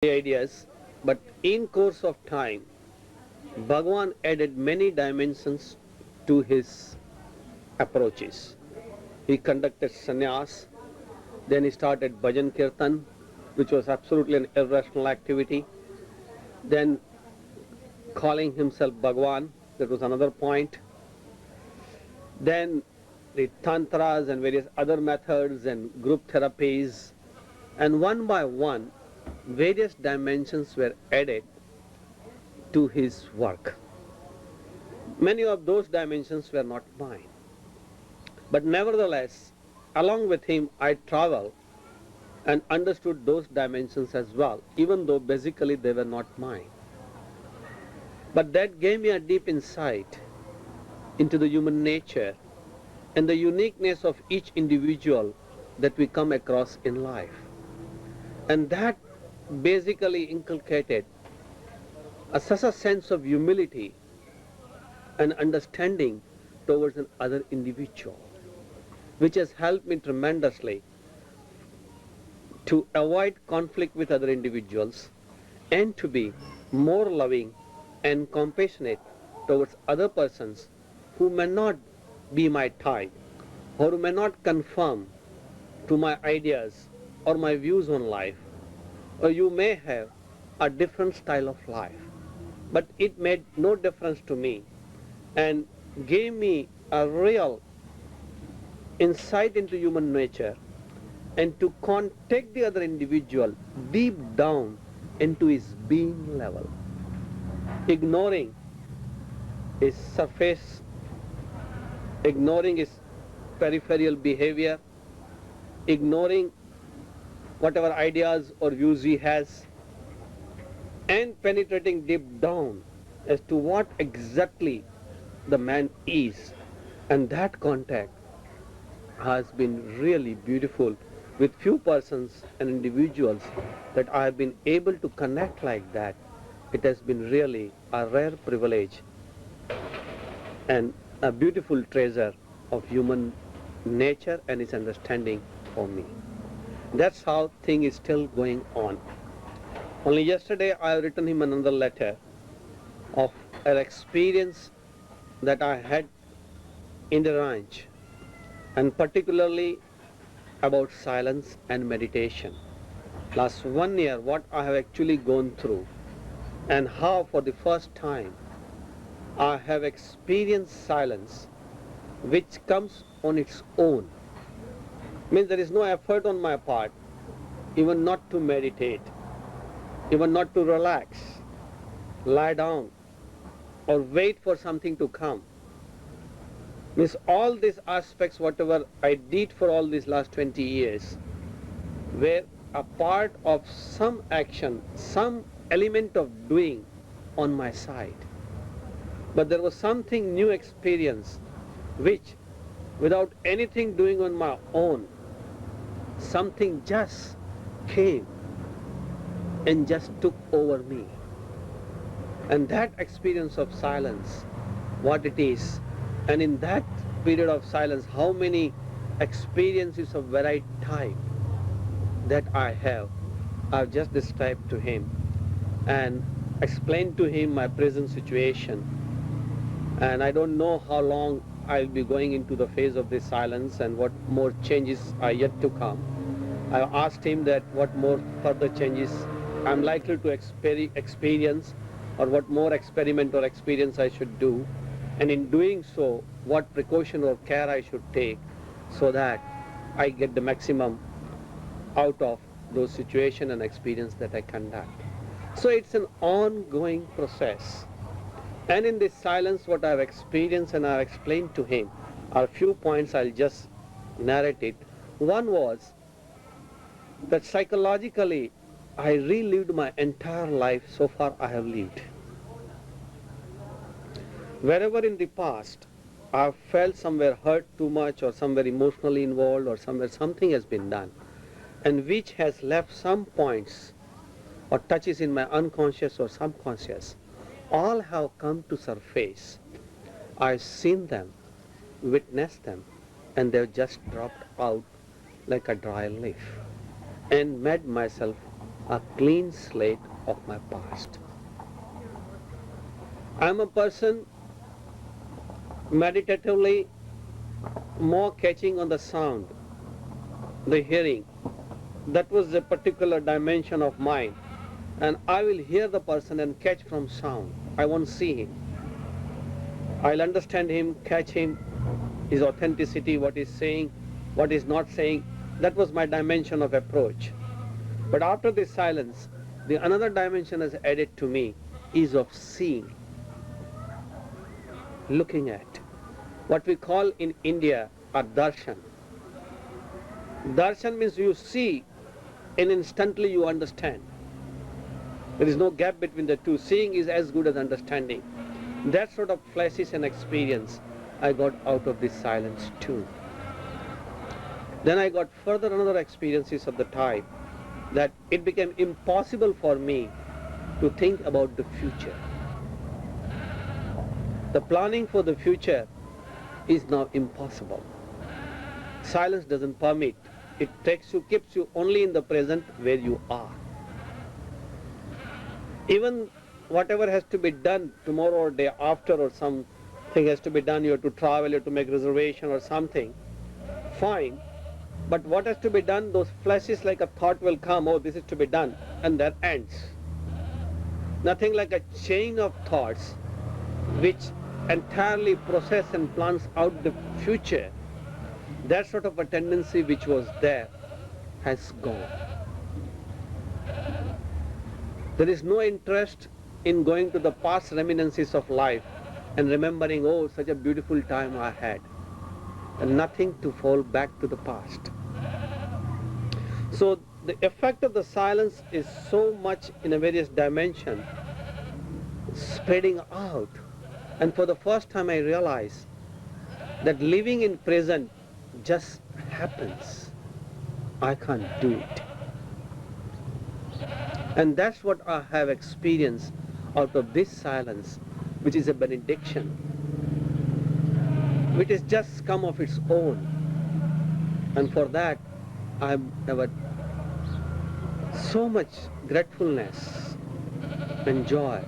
ideas, but in course of time, Bhagwan added many dimensions to his approaches. He conducted sannyas, then he started bhajan kirtan, which was absolutely an irrational activity. Then calling himself Bhagwan, that was another point. Then the tantras and various other methods and group therapies, and one by one, various dimensions were added to his work. Many of those dimensions were not mine. But nevertheless, along with him, I traveled and understood those dimensions as well, even though basically they were not mine. But that gave me a deep insight into the human nature and the uniqueness of each individual that we come across in life. And that basically inculcated such a sense of humility and understanding towards another individual, which has helped me tremendously to avoid conflict with other individuals and to be more loving and compassionate towards other persons who may not be my type or who may not conform to my ideas or my views on life, or you may have a different style of life. But it made no difference to me and gave me a real insight into human nature and to contact the other individual deep down into his being level, ignoring his surface, ignoring his peripheral behavior, ignoring whatever ideas or views he has, and penetrating deep down as to what exactly the man is. And that contact has been really beautiful with few persons and individuals that I have been able to connect like that. It has been really a rare privilege and a beautiful treasure of human nature and its understanding for me. That's how thing is still going on. Only yesterday I have written him another letter of an experience that I had in the ranch, and particularly about silence and meditation. Last 1 year, what I have actually gone through, and how for the first time I have experienced silence which comes on its own. Means there is no effort on my part, even not to meditate, even not to relax, lie down, or wait for something to come. Means all these aspects, whatever I did for all these last 20 years, were a part of some action, some element of doing on my side. But there was something new experience which, without anything doing on my own, something just came and just took over me. And that experience of silence, what it is, and in that period of silence, how many experiences of varied type that I have, I've just described to him and explained to him my present situation. And I don't know how long I'll be going into the phase of this silence and what more changes are yet to come. I asked him that what more further changes I'm likely to experience, or what more experiment or experience I should do, and in doing so, what precaution or care I should take so that I get the maximum out of those situations and experience that I conduct. So it's an ongoing process. And in this silence, what I've experienced and I've explained to him are a few points. I'll just narrate it. One was that psychologically, I relived my entire life so far I have lived. Wherever in the past I've felt somewhere hurt too much, or somewhere emotionally involved, or somewhere something has been done, and which has left some points or touches in my unconscious or subconscious, all have come to surface. I've seen them, witnessed them, and they've just dropped out like a dry leaf, and made myself a clean slate of my past. I am a person meditatively more catching on the sound, the hearing. That was a particular dimension of mine. And I will hear the person and catch from sound. I won't see him. I'll understand him, catch him, his authenticity, what he's saying, what he's not saying. That was my dimension of approach. But after this silence, the another dimension is added to me is of seeing, looking at. What we call in India a darshan. Darshan means you see and instantly you understand. There is no gap between the two. Seeing is as good as understanding. That sort of flashes and experience I got out of this silence too. Then I got further another experiences of the type that it became impossible for me to think about the future. The planning for the future is now impossible. Silence doesn't permit. It keeps you only in the present where you are. Even whatever has to be done tomorrow or day after or something has to be done, you have to travel, you have to make reservation or something, fine. But what has to be done, those flashes like a thought will come, oh, this is to be done, and that ends. Nothing like a chain of thoughts which entirely process and plans out the future. That sort of a tendency which was there has gone. There is no interest in going to the past reminiscences of life and remembering, oh, such a beautiful time I had, and nothing to fall back to the past. So the effect of the silence is so much in a various dimension, spreading out. And for the first time I realized that living in present just happens. I can't do it. And that's what I have experienced out of this silence, which is a benediction, which has just come of its own. And for that, I have so much gratefulness and joy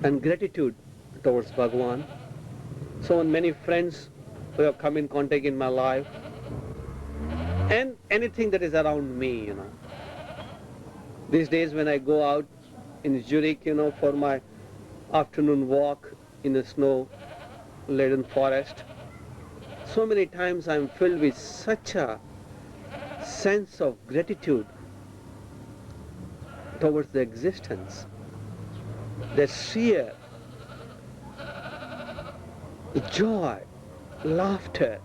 and gratitude towards Bhagavan. So many friends who have come in contact in my life, and anything that is around me, These days when I go out in Zurich, for my afternoon walk in a snow-laden forest, so many times I'm filled with such a sense of gratitude towards the existence, that sheer joy, laughter,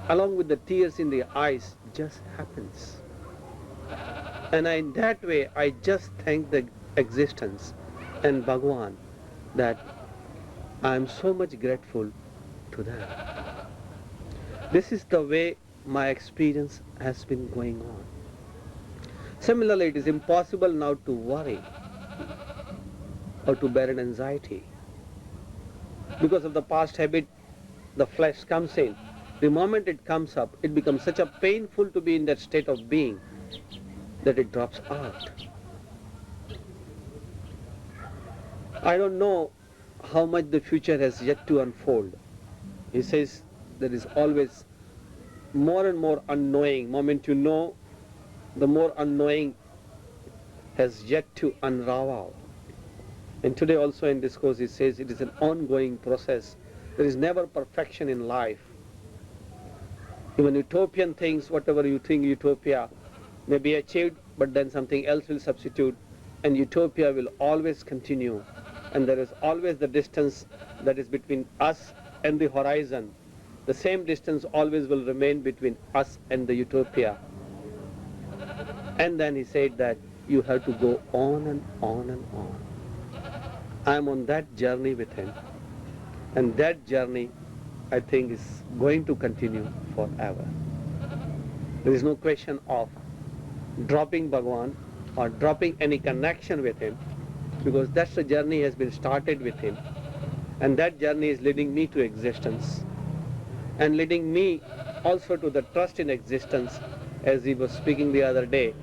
along with the tears in the eyes just happens. And in that way, I just thank the existence and Bhagavan that I am so much grateful to them. This is the way my experience has been going on. Similarly, it is impossible now to worry or to bear an anxiety. Because of the past habit, the flesh comes in. The moment it comes up, it becomes such a painful to be in that state of being that it drops out. I don't know how much the future has yet to unfold. He says there is always more and more unknowing. Moment you know, the more unknowing has yet to unravel. And today also in discourse he says it is an ongoing process. There is never perfection in life. Even utopian things, whatever you think utopia may be achieved, but then something else will substitute, and utopia will always continue. And there is always the distance that is between us and the horizon. The same distance always will remain between us and the utopia. And then he said that you have to go on and on and on. I am on that journey with him. And that journey, I think, is going to continue forever. There is no question of dropping Bhagavan or dropping any connection with him, because that's the journey has been started with him. And that journey is leading me to existence and leading me also to the trust in existence, as he was speaking the other day.